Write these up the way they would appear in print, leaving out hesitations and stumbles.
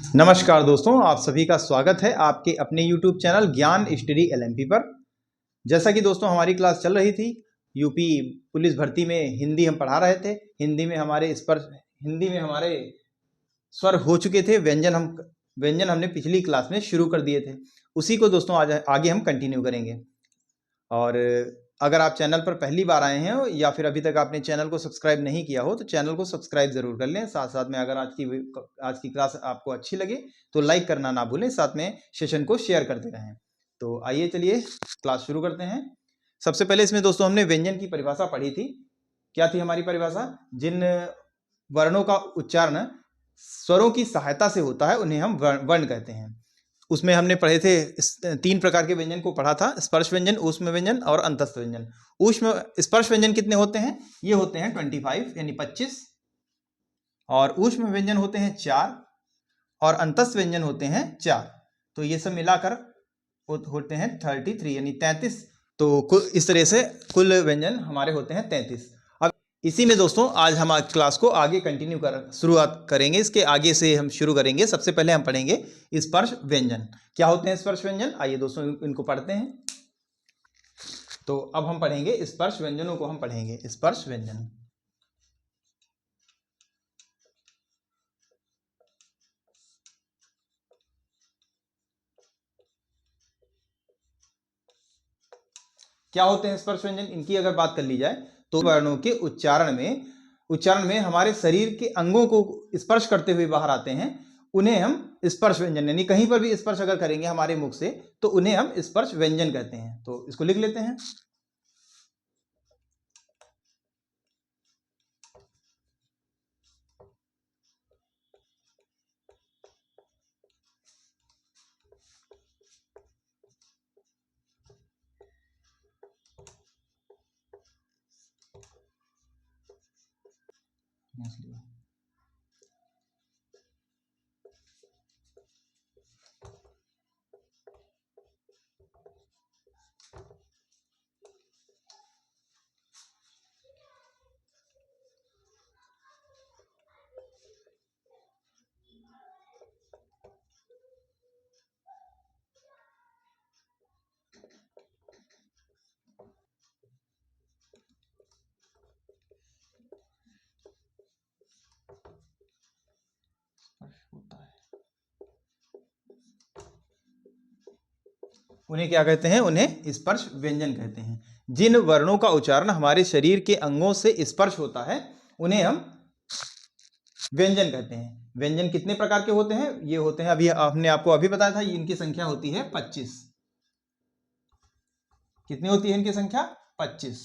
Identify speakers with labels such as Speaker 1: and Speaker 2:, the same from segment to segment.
Speaker 1: नमस्कार दोस्तों, आप सभी का स्वागत है आपके अपने YouTube चैनल ज्ञान स्टडी LMP पर। जैसा कि दोस्तों हमारी क्लास चल रही थी, यूपी पुलिस भर्ती में हिंदी हम पढ़ा रहे थे। हिंदी में हमारे स्वर हो चुके थे, व्यंजन हमने पिछली क्लास में शुरू कर दिए थे। उसी को दोस्तों आज आगे हम कंटिन्यू करेंगे। और अगर आप चैनल पर पहली बार आए हैं या फिर अभी तक आपने चैनल को सब्सक्राइब नहीं किया हो तो चैनल को सब्सक्राइब जरूर कर लें। साथ साथ में अगर आज की क्लास आपको अच्छी लगे तो लाइक करना ना भूलें, साथ में सेशन को शेयर करते रहें। तो आइए चलिए क्लास शुरू करते हैं। सबसे पहले इसमें दोस्तों हमने व्यंजन की परिभाषा पढ़ी थी। क्या थी हमारी परिभाषा? जिन वर्णों का उच्चारण स्वरों की सहायता से होता है उन्हें हम वर्ण कहते हैं। उसमें हमने पढ़े थे 3 प्रकार के व्यंजन को पढ़ा था: स्पर्श व्यंजन, ऊष्म व्यंजन और अंतस्थ व्यंजन। स्पर्श व्यंजन कितने होते हैं? ये होते हैं 25 यानी 25, और ऊष्म व्यंजन होते हैं 4 और अंतस्थ व्यंजन होते हैं 4। तो ये सब मिलाकर होते हैं 33 यानी 33। तो इस तरह से कुल व्यंजन हमारे होते हैं 33। इसी में दोस्तों आज हम क्लास को आगे शुरुआत करेंगे। इसके आगे से हम शुरू करेंगे। सबसे पहले हम पढ़ेंगे स्पर्श व्यंजन। क्या होते हैं स्पर्श व्यंजन? आइए दोस्तों इनको पढ़ते हैं। तो अब हम पढ़ेंगे स्पर्श व्यंजनों को। हम पढ़ेंगे स्पर्श व्यंजन। क्या होते हैं स्पर्श व्यंजन? इनकी अगर बात कर ली जाए तो वर्णों के उच्चारण में हमारे शरीर के अंगों को स्पर्श करते हुए बाहर आते हैं, उन्हें हम स्पर्श व्यंजन, यानी कहीं पर भी स्पर्श अगर करेंगे हमारे मुख से तो उन्हें हम स्पर्श व्यंजन कहते हैं। तो इसको लिख लेते हैं। उन्हें क्या कहते हैं? उन्हें स्पर्श व्यंजन कहते हैं। जिन वर्णों का उच्चारण हमारे शरीर के अंगों से स्पर्श होता है उन्हें हम व्यंजन कहते हैं। व्यंजन कितने प्रकार के होते हैं? ये होते हैं, अभी हमने आपको अभी बताया था, इनकी संख्या होती है 25। कितनी होती है इनकी संख्या? 25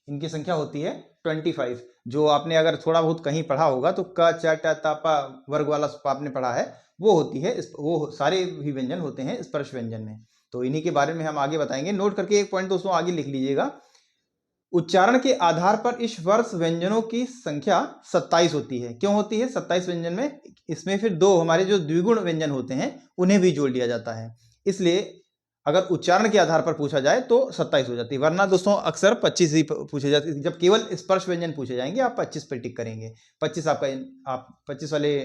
Speaker 1: इनकी संख्या होती है 25। जो आपने अगर थोड़ा बहुत कहीं पढ़ा होगा तो क च ट त प वर्ग वाला आपने पढ़ा है, वो होती है, वो सारे भी व्यंजन होते हैं स्पर्श व्यंजन में। तो इन्हीं के बारे में हम आगे बताएंगे। नोट करके एक पॉइंट दोस्तों आगे लिख लीजिएगा। उच्चारण के आधार पर इस वर्ष व्यंजनों की संख्या 27 होती है। क्यों होती है 27 व्यंजन में? इसमें फिर 2 हमारे जो द्विगुण व्यंजन होते हैं उन्हें भी जोड़ लिया जाता है। इसलिए अगर उच्चारण के आधार पर पूछा जाए तो 27 हो जाती है, वरना दोस्तों अक्सर 25 ही पूछे जाते हैं। जब केवल स्पर्श व्यंजन पूछे जाएंगे आप 25 पर टिक करेंगे। 25 आप 25 वाले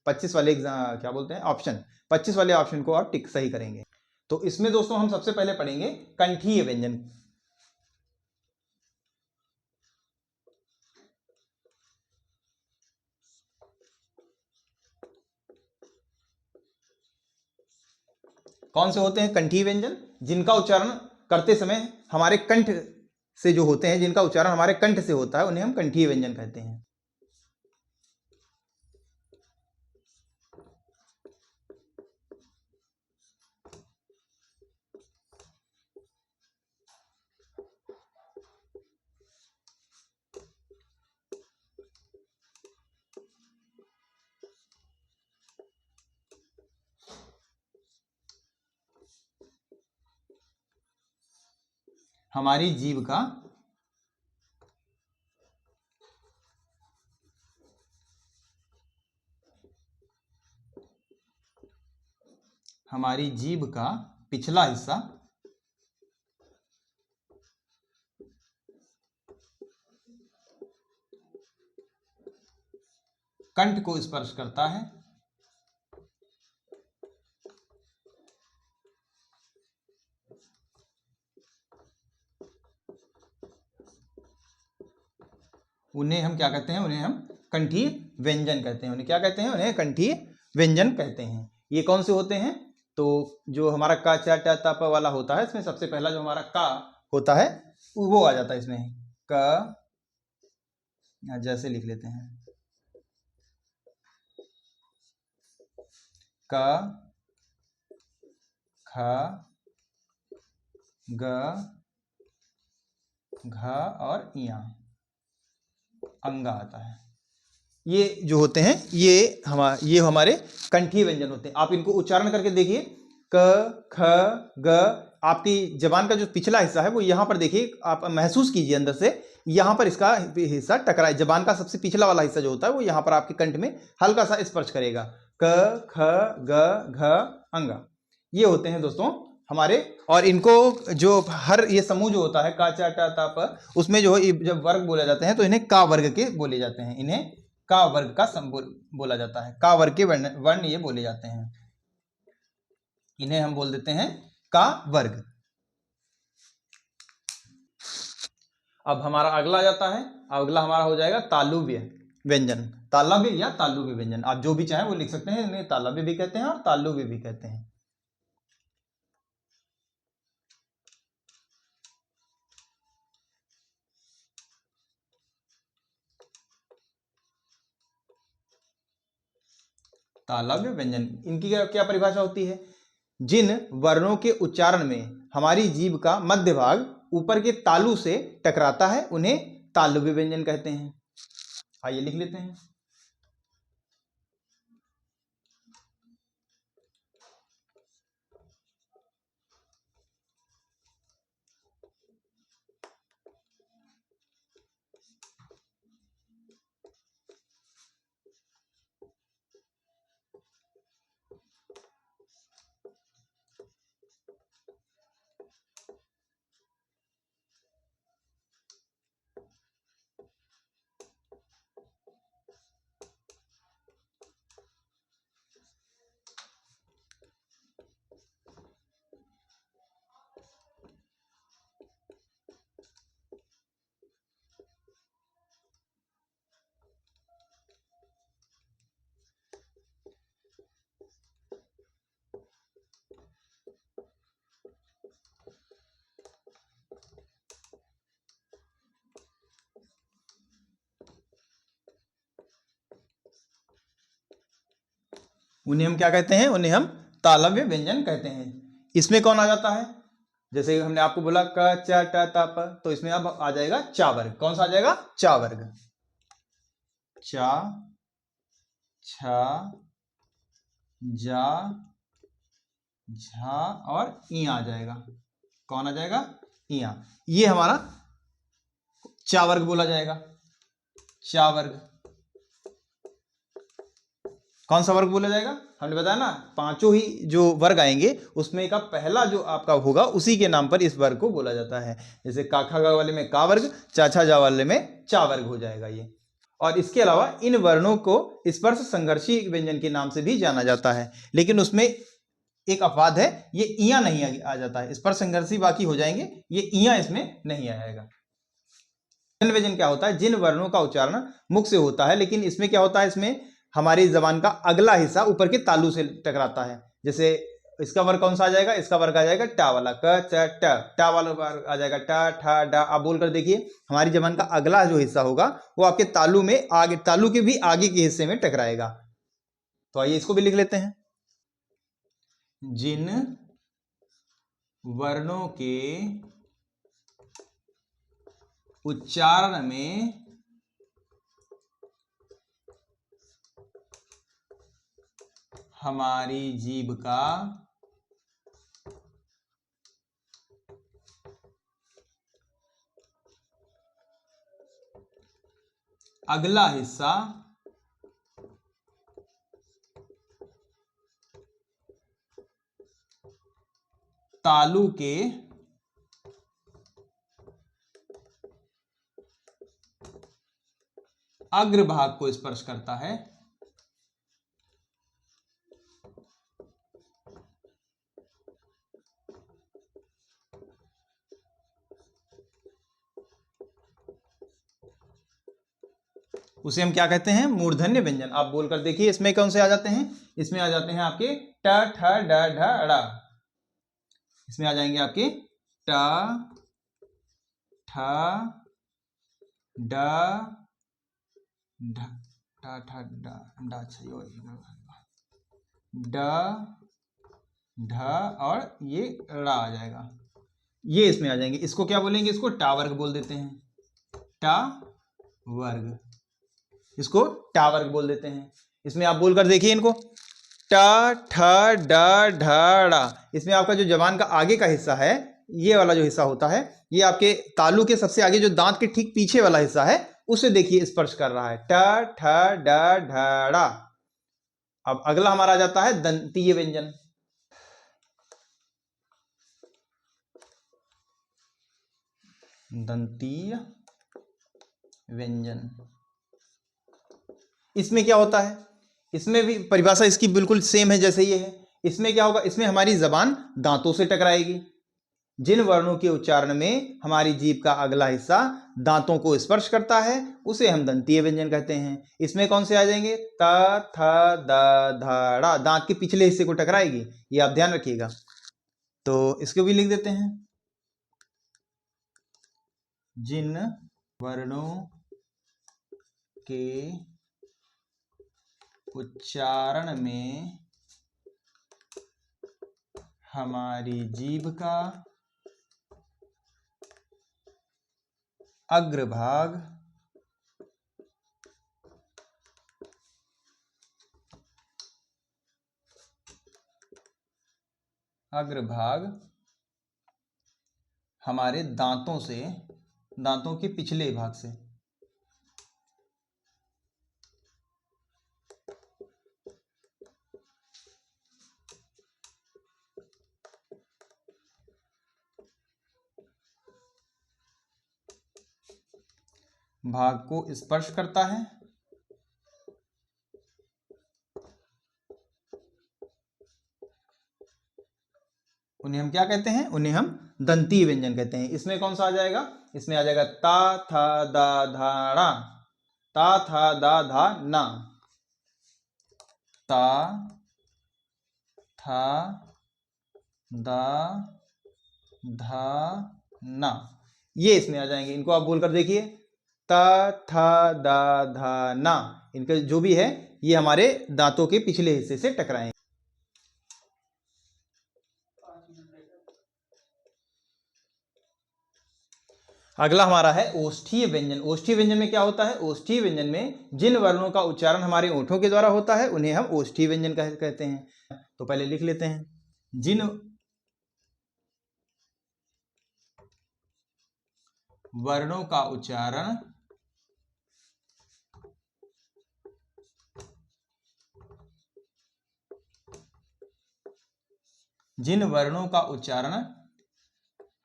Speaker 1: 25 वाले क्या बोलते हैं ऑप्शन, 25 वाले ऑप्शन को आप टिक सही करेंगे। तो इसमें दोस्तों हम सबसे पहले पढ़ेंगे कंठीय व्यंजन। कौन से होते हैं कंठीय व्यंजन? जिनका उच्चारण करते समय हमारे कंठ से जो होते हैं, जिनका उच्चारण हमारे कंठ से होता है उन्हें हम कंठीय व्यंजन कहते हैं। हमारी जीभ का पिछला हिस्सा कंठ को स्पर्श करता है, उन्हें हम क्या कहते हैं, उन्हें हम कंठीय व्यंजन कहते हैं। उन्हें क्या कहते हैं, उन्हें कंठीय व्यंजन कहते हैं। ये कौन से होते हैं, तो जो हमारा का चा टा ता प वाला होता है, इसमें सबसे पहला जो हमारा का होता है वो आ जाता है इसमें। क, जैसे लिख लेते हैं, क, ख, ग, घ और इया, अंगा आता है। ये जो होते हैं ये हमारे कंठीय व्यंजन होते हैं। आप इनको उच्चारण करके देखिए, क, ख, ग। आपकी जबान का जो पिछला हिस्सा है वो यहाँ पर देखिए, आप महसूस कीजिए अंदर से, यहाँ पर इसका हिस्सा टकराए। जबान का सबसे पिछला वाला हिस्सा जो होता है वो यहाँ पर आपके कंठ में हल्का सा स्पर्श करेगा। क, ख, ग, घ, अंगा, ये होते हैं दोस्तों हमारे। और इनको जो हर ये समूह जो होता है का चा टा ता प, उसमें जो जब वर्ग बोले जाते हैं तो इन्हें का वर्ग के बोले जाते हैं। इन्हें का वर्ग का बोला जाता है। का वर्ग के वर्ण ये बोले जाते हैं। इन्हें हम बोल देते हैं का वर्ग। अब हमारा अगला जाता है, अगला हमारा हो जाएगा तालुव्य व्यंजन। तालव्य या तालुव्य व्यंजन, आप जो भी चाहें वो लिख सकते हैं। इन्हें तालव्य भी कहते हैं और तालुव्य भी कहते हैं। तालव्य व्यंजन, इनकी क्या परिभाषा होती है, जिन वर्णों के उच्चारण में हमारी जीभ का मध्य भाग ऊपर के तालु से टकराता है उन्हें तालव्य व्यंजन कहते हैं। आइए लिख लेते हैं। उन्हें हम क्या कहते हैं, उन्हें हम तालव्य व्यंजन कहते हैं। इसमें कौन आ जाता है, जैसे हमने आपको बोला क च ट त प, तो इसमें अब आ जाएगा चा वर्ग। कौन सा आ जाएगा, चा वर्ग। चा, छ, जा, झा और ई आ जाएगा। कौन आ जाएगा, इया। ये हमारा चा वर्ग बोला जाएगा। चा वर्ग कौन सा वर्ग बोला जाएगा, हमने बताया ना, पांचों ही जो वर्ग आएंगे उसमें का पहला जो आपका होगा उसी के नाम पर इस वर्ग को बोला जाता है। जैसे काखा गा वाले में का वर्ग, चाछा जा वाले में चा वर्ग हो जाएगा ये। और इसके अलावा इन वर्णों को स्पर्श संघर्षी व्यंजन के नाम से भी जाना जाता है। लेकिन उसमें एक अपवाद है, ये इया नहीं आ जाता है। स्पर्श संघर्षी बाकी हो जाएंगे, ये इया इसमें नहीं आएगा। व्यंजन क्या होता है, जिन वर्णों का उच्चारण मुख से होता है लेकिन इसमें क्या होता है, इसमें हमारी जबान का अगला हिस्सा ऊपर के तालु से टकराता है। जैसे इसका वर्ग कौन सा आ जाएगा, इसका वर्ग आ जाएगा टा वाला, क च ट, टा वाला वर्ग आ जाएगा टा ठा डा। आप बोलकर देखिए, हमारी जबान का अगला जो हिस्सा होगा वो आपके तालु में आगे, तालु के भी आगे के हिस्से में टकराएगा। तो आइए इसको भी लिख लेते हैं। जिन वर्णों के उच्चारण में हमारी जीभ का अगला हिस्सा तालु के अग्रभाग को स्पर्श करता है, उसे हम क्या कहते हैं, मूर्धन्य व्यंजन। आप बोलकर देखिए इसमें कौन से आ जाते हैं, इसमें आ जाते हैं आपके ट ठ ड ढ ड़, इसमें आ जाएंगे आपके ट ठ ड ढ ट ठ ड ड ढ और ये ड़ा आ जाएगा, ये इसमें आ जाएंगे। इसको क्या बोलेंगे, इसको टा वर्ग बोल देते हैं, टा वर्ग, इसको टा वर्ग बोल देते हैं। इसमें आप बोलकर देखिए इनको, ट ठ ड ढ ड़ा। इसमें आपका जो जबान का आगे का हिस्सा है, ये वाला जो हिस्सा होता है, ये आपके तालू के सबसे आगे जो दांत के ठीक पीछे वाला हिस्सा है, उसे देखिए स्पर्श कर रहा है, ट ठ ड ढ ड़ा। अब अगला हमारा आ जाता है दंतीय व्यंजन। दंतीय व्यंजन, इसमें क्या होता है, इसमें भी परिभाषा इसकी बिल्कुल सेम है जैसे ये है। इसमें क्या होगा, इसमें हमारी जबान दांतों से टकराएगी। जिन वर्णों के उच्चारण में हमारी जीभ का अगला हिस्सा दांतों को स्पर्श करता है, उसे हम दंतीय व्यंजन कहते हैं। इसमें कौन से आ जाएंगे, त थ द ध ड़, दांत के पिछले हिस्से को टकराएगी, ये आप ध्यान रखिएगा। तो इसको भी लिख देते हैं, जिन वर्णों के उच्चारण में हमारी जीभ का अग्रभाग हमारे दांतों से, दांतों के पिछले भाग से भाग को स्पर्श करता है, उन्हें हम क्या कहते हैं, उन्हें हम दंतीय व्यंजन कहते हैं। इसमें कौन सा आ जाएगा, इसमें आ जाएगा ता था दा धा ड़ा, ता था दा धा ना, ता था दा धा ना, ये इसमें आ जाएंगे। इनको आप बोलकर देखिए, ता था दा धा ना, इनका जो भी है ये हमारे दांतों के पिछले हिस्से से टकराएंगे। अगला हमारा है ओष्ठीय व्यंजन। ओष्ठीय व्यंजन में क्या होता है, ओष्ठीय व्यंजन में जिन वर्णों का उच्चारण हमारे ओठों के द्वारा होता है, उन्हें हम ओष्ठीय व्यंजन कहते हैं। तो पहले लिख लेते हैं, जिन वर्णों का उच्चारण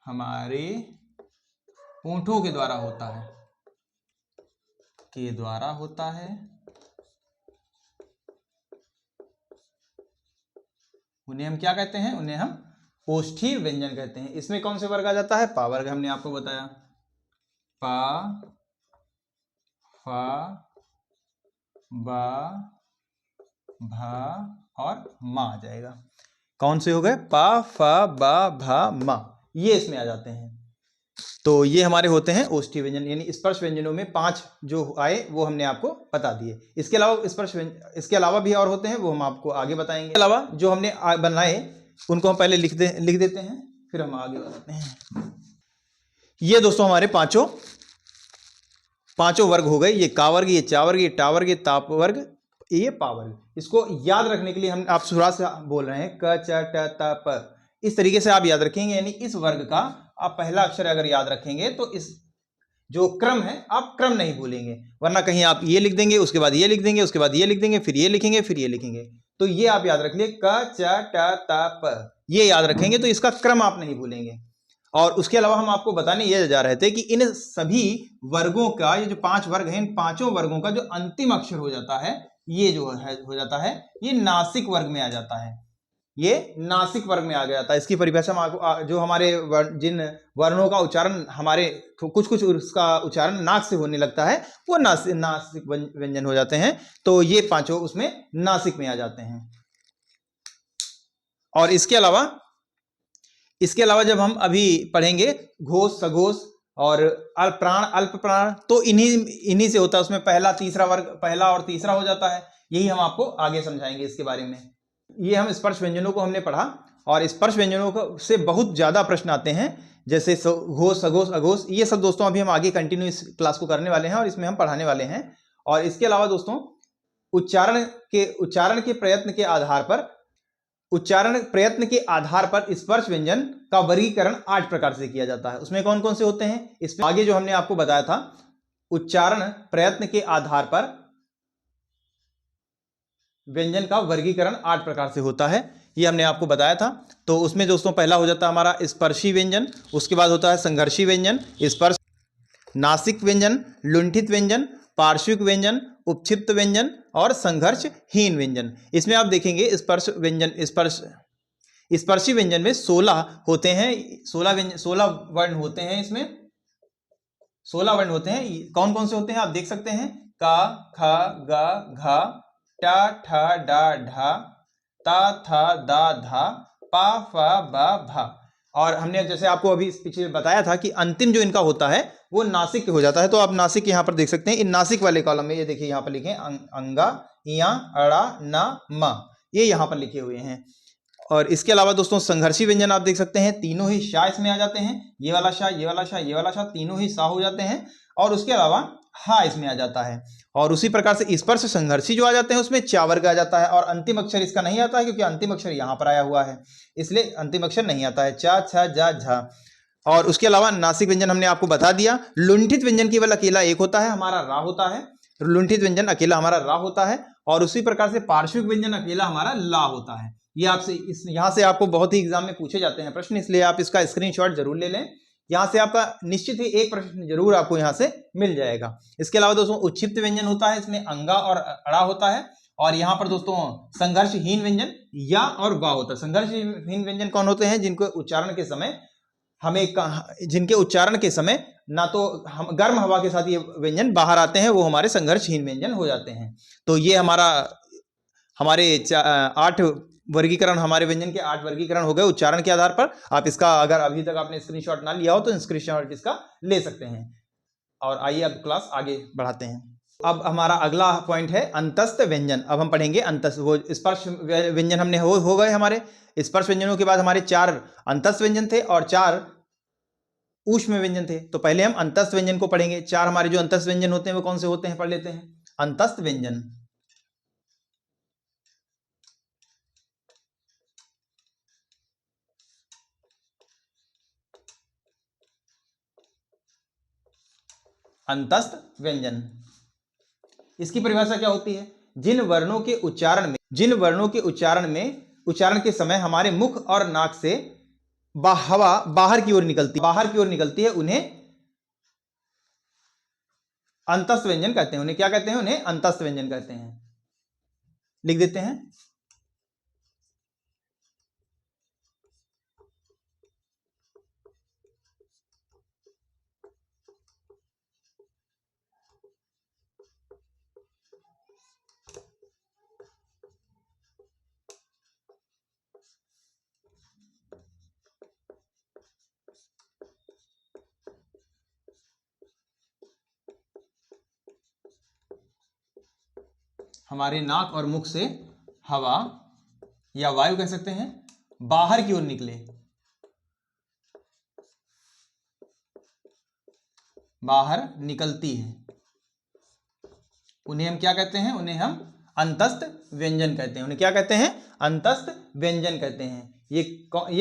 Speaker 1: हमारे होठों के द्वारा होता है, उन्हें हम क्या कहते हैं, उन्हें हम ओष्ठीय व्यंजन कहते हैं। इसमें कौन से वर्ग आ जाता है, पा वर्ग, हमने आपको बताया, पा फा बा भा और मा आ जाएगा। कौन से हो गए, पा फा बा भा मा, ये इसमें आ जाते हैं। तो ये हमारे होते हैं ओष्ठीय व्यंजन, यानी स्पर्श व्यंजनों में 5 जो आए वो हमने आपको बता दिए। इसके अलावा भी और होते हैं, वो हम आपको आगे बताएंगे। इसके अलावा जो हमने बनाए उनको हम पहले लिख देते हैं, फिर हम आगे बताते हैं। ये दोस्तों हमारे पांचों वर्ग हो गए, ये का वर्ग, ये चा वर्ग, ये टा वर्ग, ये ताप वर्ग, ये पा वर्ग। इसको याद रखने के लिए हम आप शुरुआत से बोल रहे हैं, क च ट त प, इस तरीके से आप याद रखेंगे। यानी इस वर्ग का आप पहला अक्षर अगर याद रखेंगे तो इस जो क्रम है आप क्रम नहीं भूलेंगे, वरना कहीं आप ये लिख देंगे, उसके बाद ये लिख देंगे, उसके बाद ये लिख देंगे, फिर ये लिखेंगे, फिर ये लिखेंगे। तो ये आप याद रख लिए, क च ट त प, ये याद रखेंगे तो इसका क्रम आप नहीं भूलेंगे। और उसके अलावा हम आपको बताने ये जा रहे थे कि इन सभी वर्गों का, ये जो 5 वर्ग हैं, इन पांचों वर्गों का जो अंतिम अक्षर हो जाता है, ये जो है हो जाता है, ये नासिक वर्ग में आ जाता है। ये नासिक वर्ग में आ गया था। इसकी परिभाषा हम आपको जो हमारे जिन वर्णों का उच्चारण हमारे कुछ उसका उच्चारण नाक से होने लगता है वो नासिक व्यंजन हो जाते हैं। तो ये पांचों उसमें नासिक में आ जाते हैं। और इसके अलावा जब हम अभी पढ़ेंगे घोष, सघोष और अल्पप्राण, अल्पप्राण, तो इन्हीं से होता है। उसमें पहला और तीसरा हो जाता है। यही हम आपको आगे समझाएंगे इसके बारे में। ये हम स्पर्श व्यंजनों को हमने पढ़ा और स्पर्श व्यंजनों से बहुत ज्यादा प्रश्न आते हैं, जैसे घोष, सघोष, अघोष। ये सब दोस्तों अभी हम आगे कंटिन्यू इस क्लास को करने वाले हैं और इसमें हम पढ़ाने वाले हैं। और इसके अलावा दोस्तों उच्चारण के प्रयत्न के आधार पर स्पर्श व्यंजन का वर्गीकरण 8 प्रकार से किया जाता है। उसमें कौन कौन से होते हैं? इसमें आगे जो हमने आपको बताया था, उच्चारण प्रयत्न के आधार पर व्यंजन का वर्गीकरण 8 प्रकार से होता है, ये हमने आपको बताया था। तो उसमें दोस्तों पहला हो जाता है हमारा स्पर्शी व्यंजन, उसके बाद होता है संघर्षी व्यंजन, स्पर्श, नासिक व्यंजन, लुंठित व्यंजन, पार्श्विक व्यंजन, उपक्षिप्त व्यंजन और संघर्षहीन व्यंजन। इसमें आप देखेंगे स्पर्शी व्यंजन में 16 होते हैं, 16 वर्ण होते हैं। इसमें 16 वर्ण होते हैं। कौन कौन से होते हैं आप देख सकते हैं? का, ख, ग, घ, ट, ठ, ड, ढ, त, थ, द, ध, प, फ, ब, भ। और हमने जैसे आपको अभी पीछे बताया था कि अंतिम जो इनका होता है वो नासिक हो जाता है। तो आप नासिक यहाँ पर देख सकते हैं। इन नासिक वाले कॉलम में ये देखिए यहाँ पर लिखे अंगा, इया, अड़ा, न, म, ये यहाँ पर लिखे हुए हैं। और इसके अलावा दोस्तों संघर्षी व्यंजन आप देख सकते हैं, तीनों ही शा इसमें आ जाते हैं। ये वाला शा, ये वाला शा, ये वाला शा, तीनों ही सा हो जाते हैं। और उसके अलावा हा इसमें आ जाता है। और उसी प्रकार से स्पर्श संघर्षी जो आ जाते हैं उसमें चा वर्ग आ जाता है। और अंतिम अक्षर इसका नहीं आता है क्योंकि अंतिम अक्षर यहाँ पर आया हुआ है, इसलिए अंतिम अक्षर नहीं आता है। चा, छ, जा, झा। और उसके अलावा नासिक व्यंजन हमने आपको बता दिया। लुंठित व्यंजन केवल अकेला एक होता है, हमारा रा होता है। लुंठित व्यंजन अकेला हमारा रा होता है। और उसी प्रकार से पार्श्विक व्यंजन अकेला हमारा ला होता है। ये आपसे यहाँ से आपको बहुत ही एग्जाम में पूछे जाते हैं प्रश्न, इसलिए आप इसका स्क्रीनशॉट जरूर ले लें। यहाँ से आपका निश्चित ही एक प्रश्न जरूर आपको यहाँ से मिल जाएगा। इसके अलावा दोस्तों उच्छिप्त व्यंजन होता है, इसमें अंगा और अड़ा होता है। और यहाँ पर दोस्तों संघर्षहीन व्यंजन या और वा होता है। संघर्षहीन व्यंजन कौन होते हैं? जिनके उच्चारण के समय ना तो हम गर्म हवा के साथ ये व्यंजन बाहर आते हैं, वो हमारे संघर्षहीन व्यंजन हो जाते हैं। तो ये हमारे 8 वर्गीकरण, हमारे व्यंजन के 8 वर्गीकरण हो गए उच्चारण के आधार पर। आप इसका अगर अभी तक आपने स्क्रीनशॉट ना लिया हो तो स्क्रीनशॉट इसका ले सकते हैं। और आइए अब क्लास आगे बढ़ाते हैं। अब हमारा अगला पॉइंट है अंतस्थ व्यंजन। अब हम पढ़ेंगे अंतस्थ। वो स्पर्श व्यंजन हमने हो गए हमारे। स्पर्श व्यंजनों के बाद हमारे 4 अंतस्थ व्यंजन थे और 4 ऊष्म व्यंजन थे। तो पहले हम अंतस्थ व्यंजन को पढ़ेंगे। 4 हमारे जो अंतस्थ व्यंजन होते हैं वो कौन से होते हैं, पढ़ लेते हैं। अंतस्थ व्यंजन, अंतस्थ व्यंजन, इसकी परिभाषा क्या होती है? जिन वर्णों के उच्चारण के समय हमारे मुख और नाक से हवा बाहर की ओर निकलती है, उन्हें अंतस्थ व्यंजन कहते हैं। उन्हें क्या कहते हैं? उन्हें अंतस्थ व्यंजन कहते हैं। लिख देते हैं। हमारे नाक और मुख से हवा या वायु कह सकते हैं बाहर की ओर निकले, बाहर निकलती है, उन्हें हम क्या कहते हैं? उन्हें हम अंतस्थ व्यंजन कहते हैं। उन्हें क्या कहते हैं? अंतस्थ व्यंजन कहते हैं। ये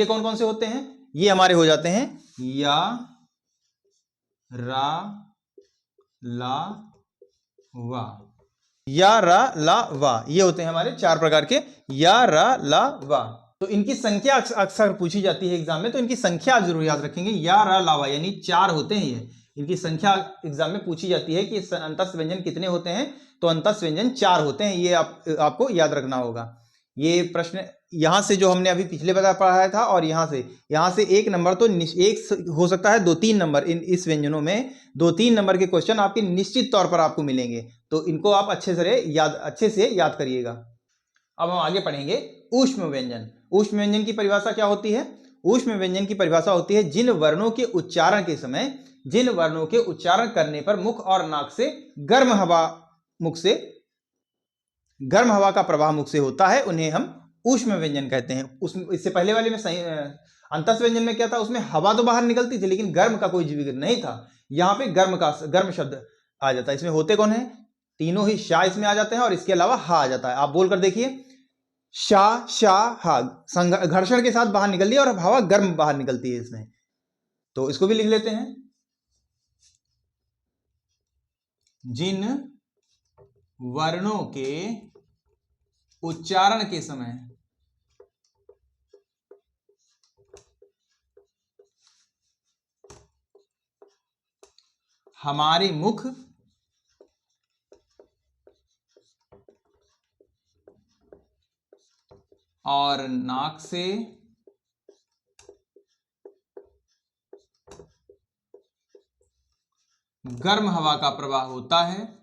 Speaker 1: कौन कौन से होते हैं? ये हमारे हो जाते हैं या, रा, ला, वा। या, रा, ला, वा, ये होते हैं हमारे 4 प्रकार के या, रा, ला, वा। तो इनकी संख्या अक्सर पूछी जाती है एग्जाम में, तो इनकी संख्या जरूर याद रखेंगे। या, रा, ला, वा यानी 4 होते हैं ये। इनकी संख्या एग्जाम में पूछी जाती है कि अंतस्थ व्यंजन कितने होते हैं, तो अंतस्थ व्यंजन 4 होते हैं। ये आपको याद रखना होगा। ये प्रश्न यहाँ से जो हमने अभी पिछले बार पढ़ाया था और यहाँ से एक नंबर तो एक हो सकता है 2-3 नंबर इस व्यंजनों में 2-3 नंबर के क्वेश्चन आपके निश्चित तौर पर आपको मिलेंगे। तो इनको आप अच्छे से याद करिएगा। अब हम आगे पढ़ेंगे ऊष्म व्यंजन। ऊष्म व्यंजन की परिभाषा क्या होती है? ऊष्म व्यंजन की परिभाषा होती है जिन वर्णों के उच्चारण के समय, जिन वर्णों के उच्चारण करने पर मुख और नाक से गर्म हवा का प्रवाह मुख से होता है, उन्हें हम ऊष्म व्यंजन कहते हैं। इससे पहले वाले में अंतस व्यंजन में क्या था, उसमें हवा तो बाहर निकलती थी लेकिन गर्म का कोई जिक्र नहीं था। यहाँ पे गर्म शब्द आ जाता है। इसमें होते कौन है? तीनों ही शा इसमें आ जाते हैं और इसके अलावा हा आ जाता है। आप बोलकर देखिए, शा शा हा, घर्षण के साथ बाहर निकल रही है और हवा गर्म बाहर निकलती है इसमें। तो इसको भी लिख लेते हैं। जिन वर्णों के उच्चारण के समय हमारे मुख और नाक से गर्म हवा का प्रवाह होता है,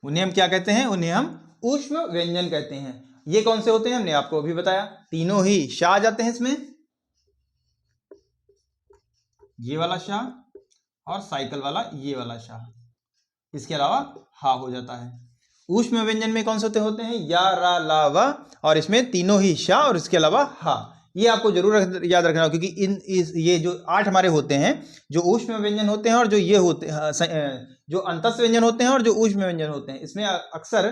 Speaker 1: उन्हें हम क्या कहते हैं? उन्हें हम ऊष्म व्यंजन कहते हैं। ये कौन से होते हैं? हमने आपको अभी बताया, तीनों ही शा आ जाते हैं इसमें, ये वाला शा और साइकिल वाला ये वाला शा, इसके अलावा हा हो जाता है। ऊष्म व्यंजन में कौन से होते हैं? या, रा, ला, वा, और इसमें तीनों ही शा और इसके अलावा हा। ये आपको जरूर याद रखना, क्योंकि ये जो 8 हमारे होते हैं, जो ऊष्म व्यंजन होते हैं और जो ये होते हैं, जो अंतस व्यंजन होते हैं और जो ऊष्म व्यंजन होते हैं, इसमें अक्सर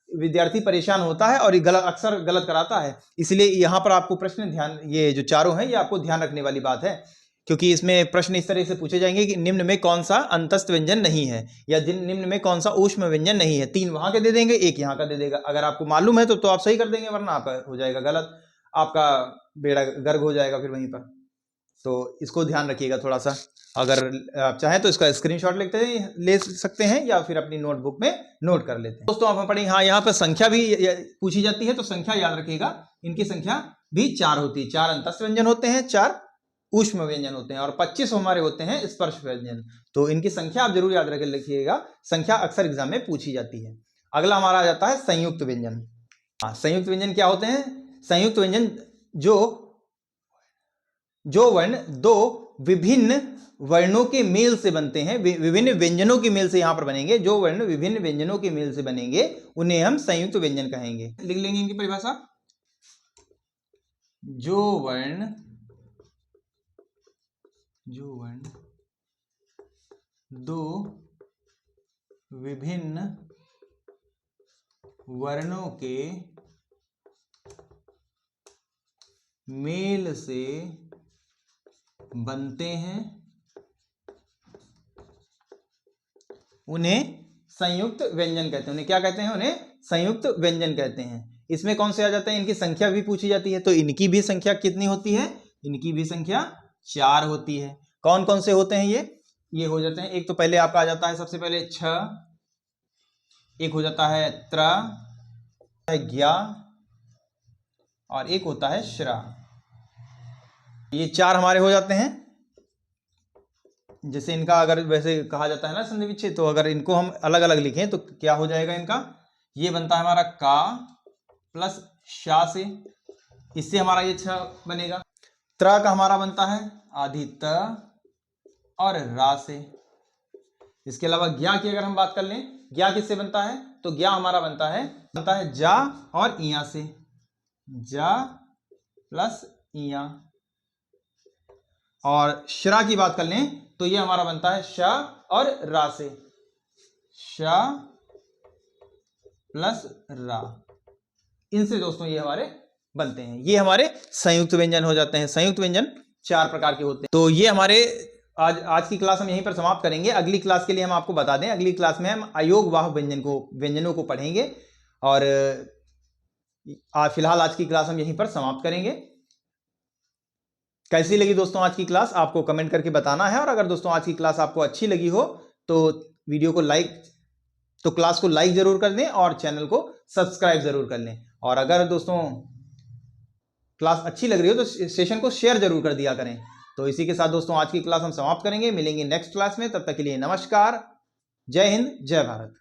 Speaker 1: विद्यार्थी परेशान होता है और अक्सर गलत कराता है। इसलिए यहाँ पर आपको प्रश्न ये जो चारों हैं ये आपको ध्यान रखने वाली बात है, क्योंकि इसमें प्रश्न इस तरह से पूछे जाएंगे कि निम्न में कौन सा अंतस्थ व्यंजन नहीं है, या निम्न में कौन सा ऊष्म व्यंजन नहीं है। 3 वहां के दे देंगे, 1 यहाँ का दे देगा। अगर आपको मालूम है तो आप सही कर देंगे, वरना आपका हो जाएगा गलत, आपका बेड़ा गर्क हो जाएगा फिर वहीं पर। तो इसको ध्यान रखिएगा थोड़ा सा। अगर आप चाहें तो इसका स्क्रीनशॉट ले सकते हैं या फिर अपनी नोटबुक में नोट कर लेते हैं। दोस्तों आप पढ़ेंगे, हाँ यहाँ पर संख्या भी पूछी जाती है, तो संख्या याद रखिएगा। इनकी संख्या भी 4 होती है। 4 अंतस्थ व्यंजन होते हैं, 4 ऊष्म व्यंजन होते हैं और 25 हमारे होते हैं स्पर्श व्यंजन। तो इनकी संख्या आप जरूर याद रख रखिएगा, संख्या अक्सर एग्जाम में पूछी जाती है। अगला हमारा आ जाता है संयुक्त व्यंजन। संयुक्त व्यंजन क्या होते हैं? संयुक्त व्यंजन जो वर्ण 2 विभिन्न वर्णों के मेल से बनते हैं, विभिन्न व्यंजनों के मेल से यहां पर बनेंगे। जो वर्ण विभिन्न व्यंजनों के मेल से बनेंगे उन्हें हम संयुक्त व्यंजन कहेंगे। लिख लेंगे इनकी परिभाषा। जो वर्ण 2 विभिन्न वर्णों के मेल से बनते हैं उन्हें संयुक्त व्यंजन कहते हैं। उन्हें क्या कहते हैं? उन्हें संयुक्त व्यंजन कहते हैं। इसमें कौन से आ जाते हैं? इनकी संख्या भी पूछी जाती है। तो इनकी भी संख्या कितनी होती है? इनकी भी संख्या 4 होती है। कौन कौन से होते हैं ये हो जाते हैं। एक तो पहले आपका आ जाता है सबसे पहले छ, एक हो जाता है त्र, ज्ञा और एक होता है श्रा। ये 4 हमारे हो जाते हैं। जैसे इनका अगर वैसे कहा जाता है ना संधि विच्छेद, तो अगर इनको हम अलग अलग लिखें तो क्या हो जाएगा इनका? ये बनता है हमारा का प्लस शा से, इससे हमारा ये 6 बनेगा। त्र का हमारा बनता है आधी त और रा से। इसके अलावा ज्ञा की अगर हम बात कर लें, ज्ञा किससे बनता है? तो ज्ञा हमारा बनता है जा और इया से, जा प्लस इया। और श्रा की बात कर लें तो ये हमारा बनता है श और रा से, श प्लस रा। इनसे दोस्तों ये हमारे बनते हैं। ये हमारे संयुक्त व्यंजन हो जाते हैं। संयुक्त व्यंजन 4 प्रकार के होते हैं। तो ये हमारे आज की क्लास हम यहीं पर समाप्त करेंगे। अगली क्लास के लिए हम आपको बता दें, अगली क्लास में हम अयोगवाह व्यंजनों को पढ़ेंगे और फिलहाल आज की क्लास हम यहीं पर समाप्त करेंगे। कैसी लगी दोस्तों आज की क्लास आपको कमेंट करके बताना है, और अगर दोस्तों आज की क्लास आपको अच्छी लगी हो तो वीडियो को क्लास को लाइक जरूर कर दें और चैनल को सब्सक्राइब जरूर कर लें। और अगर दोस्तों क्लास अच्छी लग रही हो तो सेशन को शेयर जरूर कर दिया करें। तो इसी के साथ दोस्तों आज की क्लास हम समाप्त करेंगे। मिलेंगे नेक्स्ट क्लास में, तब तक के लिए नमस्कार, जय हिंद, जय भारत।